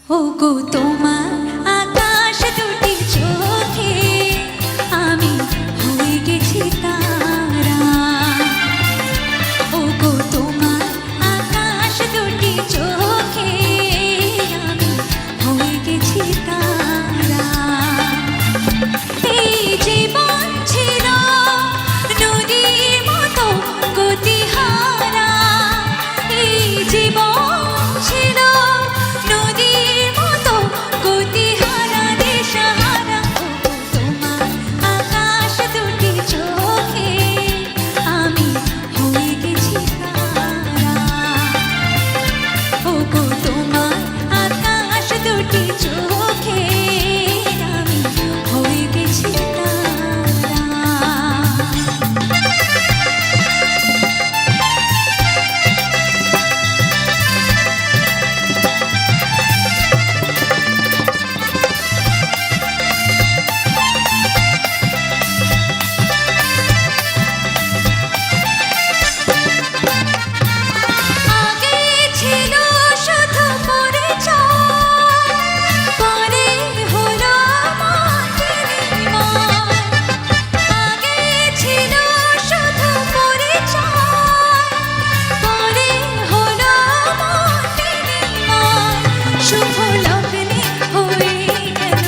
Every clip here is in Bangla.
ওগো তোমার আকাশ দুটি চোখে আমি হয়ে গেছি তারা। ওগো তোমার আকাশ দুটি চোখে আমি হয়ে গেছি তারা। এই জীবন ছিল নদীর মতো গতিহারা, এই জীবন ছিল নদীর মতো গতিহারা দিশাহারা। ওগো তোমার আকাশ দুটি চোখে আমি হয়ে গেছি তারা। ওগো তোমার আকাশ দুটি চোখে আমি হয়ে গেছি তারা। আগে ছিল শুধু পরিচয়, পরে হলো মাটির নির্মাণ। আগে ছিল শুধু পরিচয়, পরে হলো মাটির নির্মাণ। শুভ লগ্নে হয়ে গেল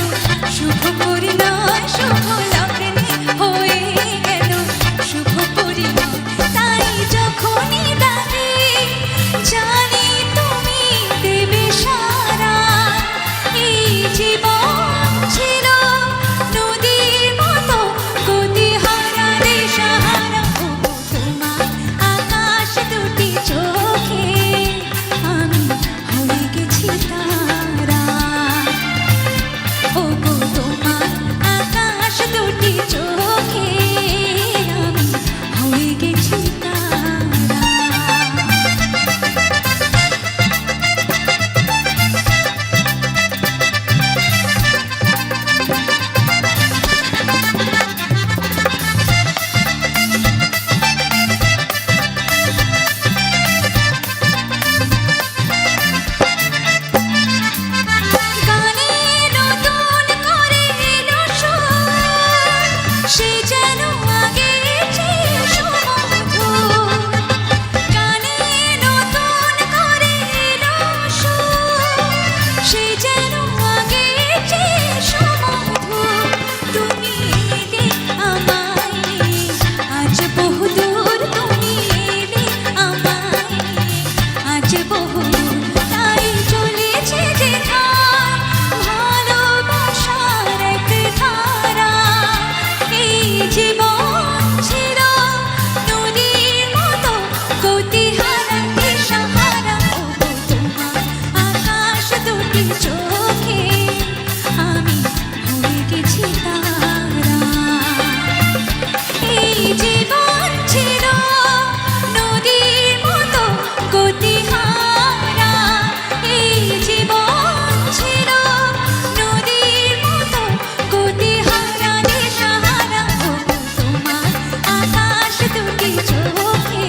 শুভ পরিণয়, শুভ লগ্নে হয়ে গেল শুভ পরিণয়। তাই যখনই ডাকি জানি তুমি দেবে সারা। এই জীবন ছিল নদীর মতো গতিহারা দিশাহারা। ওগো তোমার আকাশ দুটি চোখে আমি হয়ে গেছি তারা। ওগো তোমার আকাশ দুটি চোখে আমি হয়ে গেছি তারা। গানে নতুন করে এলো সুর, সে যেন আগের চেয়ে সুমধুর। গানে নতুন করে এলো সুর, সে যেন আগের চেয়ে সুমধুর। তুমি এলে আমায় নিয়ে আজ বহুদূর, তুমি এলে আমায় নিয়ে আজ বহুদূর। তাই চলেছে যে ধার ভালোবাসার এক ধারা। এই জীবন ছিল নদীর মতো গতিহারা দিশাহারা। ওগো তোমার আকাশ দুটি চোখে আমি হয়ে গেছি তারা। এই জীবন ছিল নদীর মতো গতিহারা, এই জীবন ছিল নদীর মতো গতিহারা দিশাহারা। ওগো তোমার আকাশ দুটি চোখে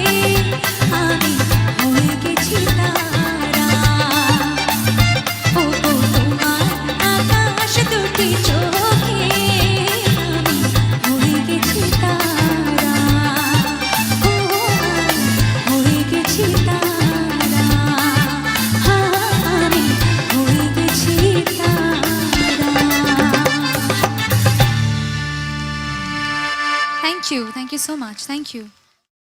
আমি হয়ে গেছি তারা। ওগো তোমার আকাশ দুটি চোখে আমি হয়ে গেছি তারা। ও আমি হয়ে গেছি তারা, আমি হয়ে গেছি তারা। Thank you so much. Thank you.